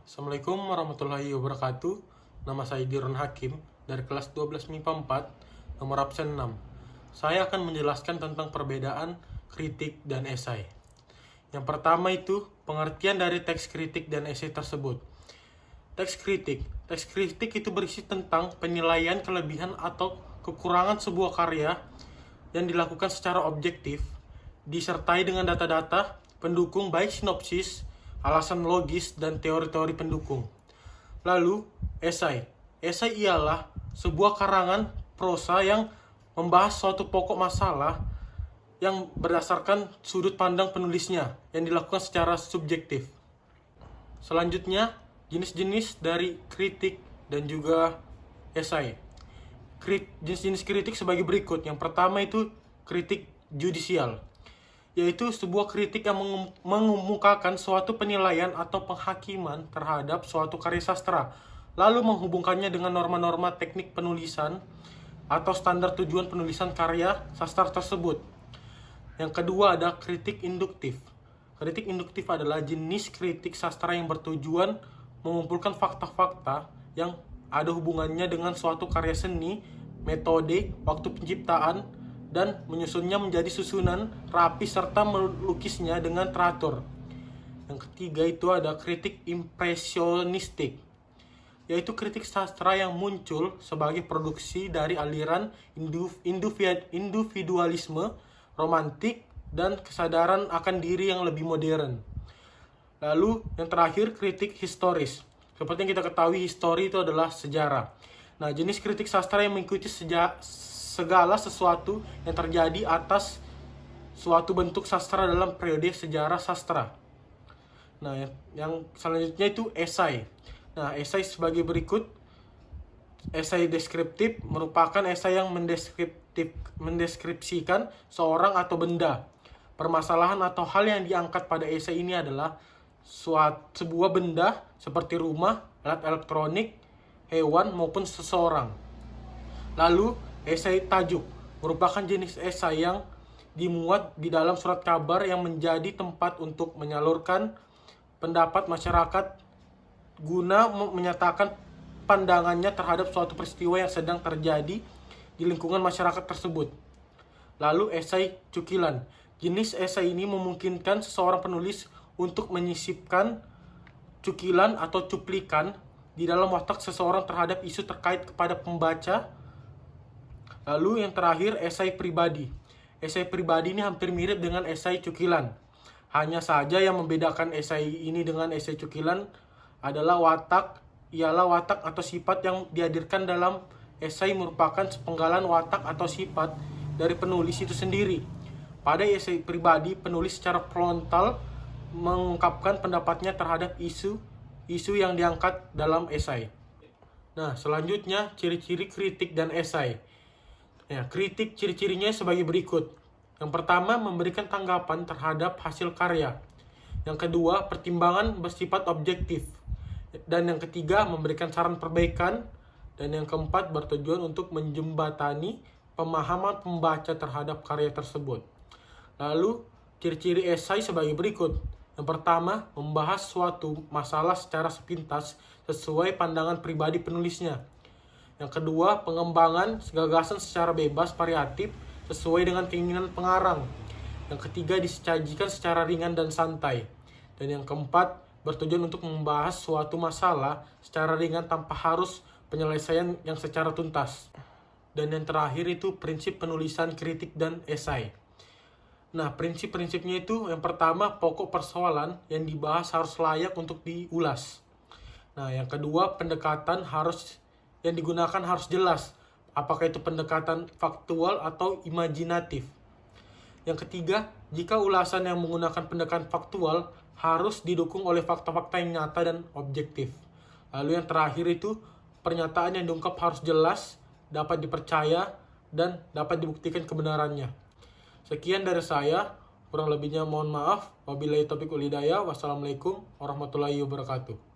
Assalamualaikum warahmatullahi wabarakatuh. Nama saya Dirun Hakim dari kelas 12 MIPA 4, nomor absen 6. Saya akan menjelaskan tentang perbedaan kritik dan esai. Yang pertama itu pengertian dari teks kritik dan esai tersebut. Teks kritik itu berisi tentang penilaian kelebihan atau kekurangan sebuah karya yang dilakukan secara objektif, disertai dengan data-data pendukung baik sinopsis, alasan logis, dan teori-teori pendukung. Lalu, esai. Esai ialah sebuah karangan prosa yang membahas suatu pokok masalah yang berdasarkan sudut pandang penulisnya yang dilakukan secara subjektif. Selanjutnya, jenis-jenis dari kritik dan juga esai. Jenis-jenis kritik sebagai berikut. Yang pertama itu kritik judisial, yaitu sebuah kritik yang mengemukakan suatu penilaian atau penghakiman terhadap suatu karya sastra, lalu menghubungkannya dengan norma-norma teknik penulisan atau standar tujuan penulisan karya sastra tersebut. Yang kedua ada kritik induktif. Kritik induktif adalah jenis kritik sastra yang bertujuan mengumpulkan fakta-fakta yang ada hubungannya dengan suatu karya seni, metode, waktu penciptaan, dan menyusunnya menjadi susunan rapi serta melukisnya dengan teratur. Yang ketiga itu ada kritik impresionistik, yaitu kritik sastra yang muncul sebagai produksi dari aliran individualisme, romantik, dan kesadaran akan diri yang lebih modern. Lalu yang terakhir kritik historis. Seperti yang kita ketahui, histori itu adalah sejarah. Nah, jenis kritik sastra yang mengikuti segala sesuatu yang terjadi atas suatu bentuk sastra dalam periode sejarah sastra. Nah, yang selanjutnya itu esai. Nah, esai sebagai berikut. Esai deskriptif merupakan esai yang mendeskripsikan seorang atau benda. Permasalahan atau hal yang diangkat pada esai ini adalah sebuah benda seperti rumah, alat elektronik, hewan, maupun seseorang. Lalu, esai tajuk merupakan jenis esai yang dimuat di dalam surat kabar yang menjadi tempat untuk menyalurkan pendapat masyarakat guna menyatakan pandangannya terhadap suatu peristiwa yang sedang terjadi di lingkungan masyarakat tersebut. Lalu esai cukilan. Jenis esai ini memungkinkan seseorang penulis untuk menyisipkan cukilan atau cuplikan di dalam otak seseorang terhadap isu terkait kepada pembaca. Lalu yang terakhir, esai pribadi. Esai pribadi ini hampir mirip dengan esai cukilan. Hanya saja yang membedakan esai ini dengan esai cukilan adalah watak atau sifat yang dihadirkan dalam esai merupakan sepenggalan watak atau sifat dari penulis itu sendiri. Pada esai pribadi, penulis secara frontal mengungkapkan pendapatnya terhadap isu yang diangkat dalam esai. Nah, selanjutnya ciri-ciri kritik dan esai. Ya, kritik ciri-cirinya sebagai berikut. Yang pertama, memberikan tanggapan terhadap hasil karya. Yang kedua, pertimbangan bersifat objektif. Dan yang ketiga, memberikan saran perbaikan. Dan yang keempat, bertujuan untuk menjembatani pemahaman pembaca terhadap karya tersebut. Lalu, ciri-ciri esai sebagai berikut. Yang pertama, membahas suatu masalah secara sepintas sesuai pandangan pribadi penulisnya. Yang kedua, pengembangan gagasan secara bebas variatif sesuai dengan keinginan pengarang. Yang ketiga, disajikan secara ringan dan santai. Dan yang keempat, bertujuan untuk membahas suatu masalah secara ringan tanpa harus penyelesaian yang secara tuntas. Dan yang terakhir itu prinsip penulisan kritik dan esai. Nah, prinsip-prinsipnya itu yang pertama, pokok persoalan yang dibahas harus layak untuk diulas. Nah, yang kedua, pendekatan yang digunakan harus jelas. Apakah itu pendekatan faktual atau imajinatif. Yang ketiga, jika ulasan yang menggunakan pendekatan faktual harus didukung oleh fakta-fakta yang nyata dan objektif. Lalu yang terakhir itu, pernyataan yang diungkap harus jelas, dapat dipercaya, dan dapat dibuktikan kebenarannya. Sekian dari saya, kurang lebihnya mohon maaf. Wabillahi taufiq wal hidayah. Wassalamualaikum warahmatullahi wabarakatuh.